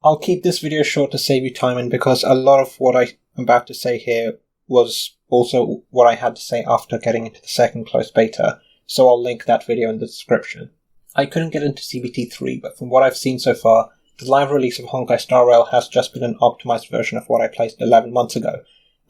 I'll keep this video short to save you time, and because a lot of what I'm about to say here was also what I had to say after getting into the second closed beta, so I'll link that video in the description. I couldn't get into CBT3, but from what I've seen so far, the live release of Honkai Star Rail has just been an optimized version of what I played 11 months ago,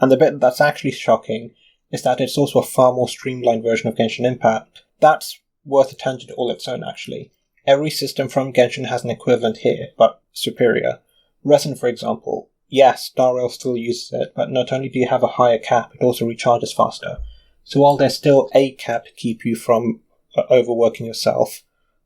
and the bit that's actually shocking is that it's also a far more streamlined version of Genshin Impact. That's worth a tangent all its own, actually. Every system from Genshin has an equivalent here, but superior. Resin, for example. Yes, Star Rail still uses it, but not only do you have a higher cap, it also recharges faster. So while there's still a cap to keep you from overworking yourself,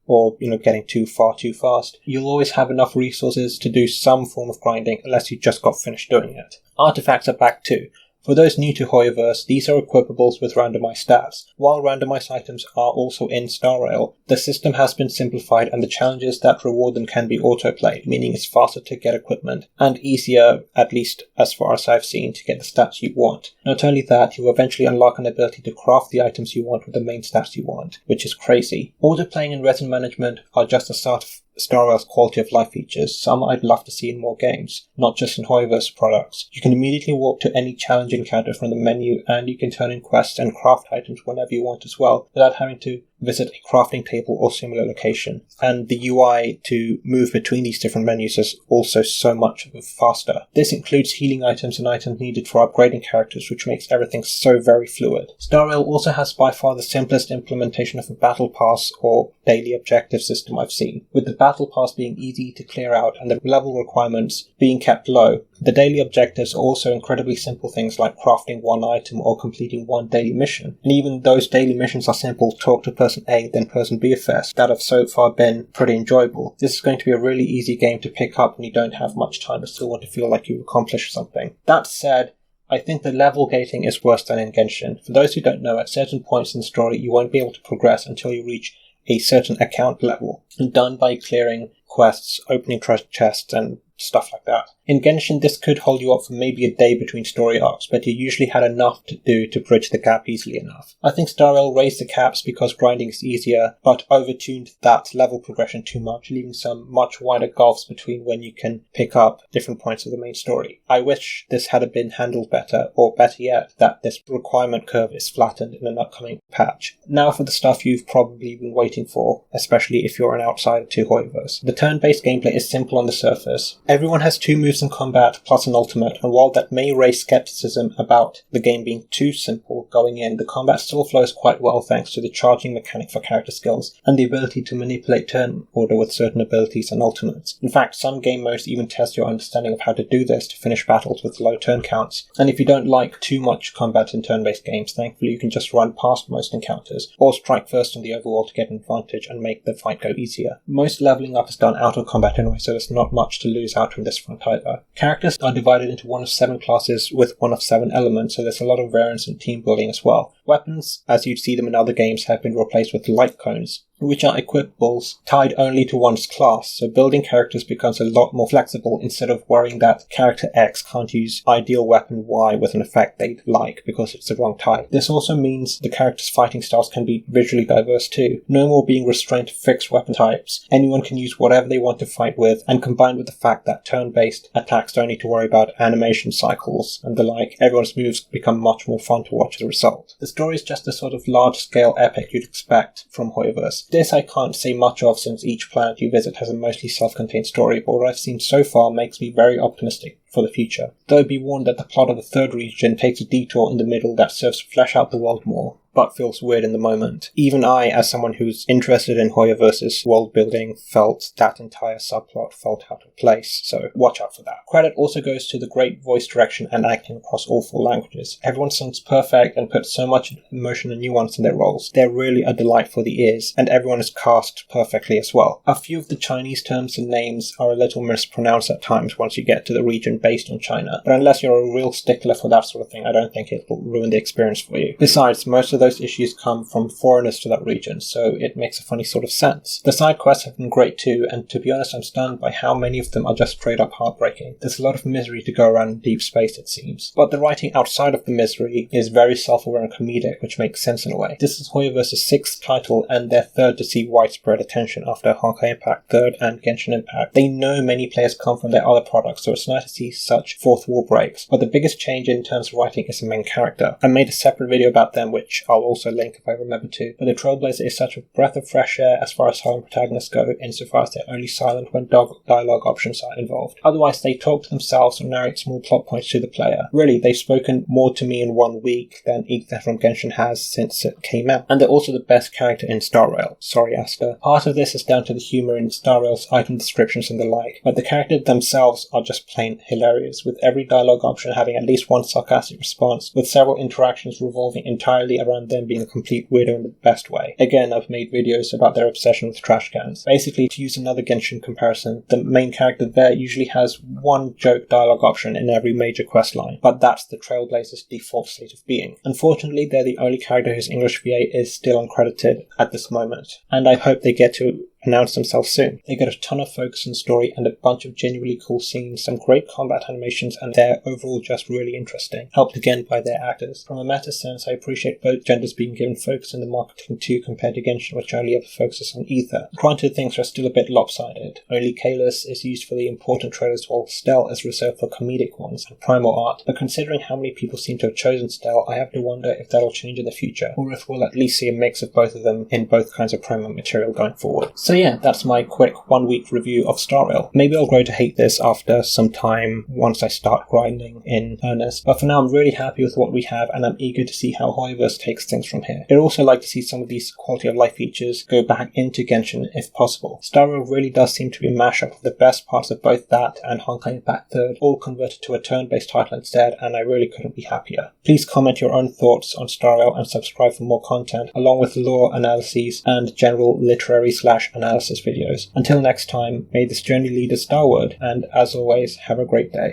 or, getting too far too fast, you'll always have enough resources to do some form of grinding unless you just got finished doing it. Artifacts are back too. For those new to HoYoverse, these are equipables with randomized stats. While randomized items are also in Star Rail, the system has been simplified and the challenges that reward them can be autoplayed, meaning it's faster to get equipment, and easier, at least as far as I've seen, to get the stats you want. Not only that, you eventually unlock an ability to craft the items you want with the main stats you want, which is crazy. Autoplaying and resin management are just the start of Star Rail's quality of life features, some I'd love to see in more games, not just in HoYoverse products. You can immediately walk to any challenge encounter from the menu, and you can turn in quests and craft items whenever you want as well, without having to visit a crafting table or similar location. And the UI to move between these different menus is also so much faster. This includes healing items and items needed for upgrading characters, which makes everything so very fluid. Star Rail also has by far the simplest implementation of a battle pass or daily objective system I've seen, with the battle pass being easy to clear out and the level requirements being kept low. The daily objectives are also incredibly simple things like crafting one item or completing one daily mission. And even those daily missions are simple, talk to person A, then person B affairs, that have so far been pretty enjoyable. This is going to be a really easy game to pick up when you don't have much time but still want to feel like you've accomplished something. That said, I think the level gating is worse than in Genshin. For those who don't know, at certain points in the story you won't be able to progress until you reach a certain account level, done by clearing quests, opening treasure chests, and stuff like that. In Genshin, this could hold you up for maybe a day between story arcs, but you usually had enough to do to bridge the gap easily enough. I think Star Rail raised the caps because grinding is easier, but overtuned that level progression too much, leaving some much wider gulfs between when you can pick up different points of the main story. I wish this had been handled better, or better yet, that this requirement curve is flattened in an upcoming patch. Now for the stuff you've probably been waiting for, especially if you're an outsider to HoYoverse. The turn-based gameplay is simple on the surface. Everyone has 2 moves in combat plus an ultimate, and while that may raise skepticism about the game being too simple going in, the combat still flows quite well thanks to the charging mechanic for character skills, and the ability to manipulate turn order with certain abilities and ultimates. In fact, some game modes even test your understanding of how to do this to finish battles with low turn counts, and if you don't like too much combat in turn-based games, thankfully you can just run past most encounters, or strike first in the overworld to get an advantage and make the fight go easier. Most leveling up is done out of combat anyway, so there's not much to lose out from this front either. Characters are divided into one of 7 classes with one of 7 elements, so there's a lot of variance in team building as well. Weapons, as you'd see them in other games, have been replaced with light cones, which are equipables tied only to one's class, so building characters becomes a lot more flexible instead of worrying that character X can't use ideal weapon Y with an effect they'd like because it's the wrong type. This also means the characters' fighting styles can be visually diverse too. No more being restrained to fixed weapon types. Anyone can use whatever they want to fight with, and combined with the fact that turn-based attacks don't need to worry about animation cycles and the like, everyone's moves become much more fun to watch as a result. The story is just the sort of large-scale epic you'd expect from HoYoverse. This I can't say much of since each planet you visit has a mostly self-contained story, but what I've seen so far makes me very optimistic for the future. Though be warned that the plot of the 3rd region takes a detour in the middle that serves to flesh out the world more, but feels weird in the moment. Even I, as someone who's interested in HoYoverse's world building, felt that entire subplot felt out of place, so watch out for that. Credit also goes to the great voice direction and acting across all 4 languages. Everyone sounds perfect and puts so much emotion and nuance in their roles. They're really a delight for the ears, and everyone is cast perfectly as well. A few of the Chinese terms and names are a little mispronounced at times once you get to the region based on China, but unless you're a real stickler for that sort of thing, I don't think it will ruin the experience for you. Besides, most of those issues come from foreigners to that region, so it makes a funny sort of sense. The side quests have been great too, and to be honest, I'm stunned by how many of them are just straight up heartbreaking. There's a lot of misery to go around in deep space, it seems. But the writing outside of the misery is very self-aware and comedic, which makes sense in a way. This is HoYoverse's 6th title and their 3rd to see widespread attention after Honkai Impact 3rd and Genshin Impact. They know many players come from their other products, so it's nice to see such fourth wall breaks. But the biggest change in terms of writing is the main character. I made a separate video about them, which I'll also link if I remember to, but the Trailblazer is such a breath of fresh air as far as silent protagonists go, insofar as they're only silent when dialogue options are involved. Otherwise, they talk to themselves or narrate small plot points to the player. Really, they've spoken more to me in 1 week than Ether from Genshin has since it came out. And they're also the best character in Star Rail. Sorry, Aster. Part of this is down to the humour in Star Rail's item descriptions and the like, but the characters themselves are just plain hilarious, with every dialogue option having at least one sarcastic response, with several interactions revolving entirely around them being a complete weirdo in the best way. Again, I've made videos about their obsession with trash cans. Basically, to use another Genshin comparison, the main character there usually has one joke dialogue option in every major quest line, but that's the Trailblazer's default state of being. Unfortunately, they're the only character whose English VA is still uncredited at this moment, and I hope they get to announce themselves soon. They get a ton of focus and story and a bunch of genuinely cool scenes, some great combat animations, and they're overall just really interesting, helped again by their actors. From a meta sense, I appreciate both genders being given focus in the marketing too, compared to Genshin, which only ever focuses on Ether. Granted, things are still a bit lopsided. Only Kalis is used for the important trailers, while Stel is reserved for comedic ones and primal art, but considering how many people seem to have chosen Stel, I have to wonder if that'll change in the future, or if we'll at least see a mix of both of them in both kinds of promo material going forward. So yeah, that's my quick 1 week review of Star Rail. Maybe I'll grow to hate this after some time once I start grinding in earnest, but for now I'm really happy with what we have and I'm eager to see how HoYoverse takes things from here. I'd also like to see some of these quality of life features go back into Genshin if possible. Star Rail really does seem to be a mashup of the best parts of both that and Honkai Impact 3rd, all converted to a turn-based title instead, and I really couldn't be happier. Please comment your own thoughts on Star Rail and subscribe for more content, along with lore analyses and general literary/analysis videos. Until next time, may this journey lead us starward, and as always, have a great day.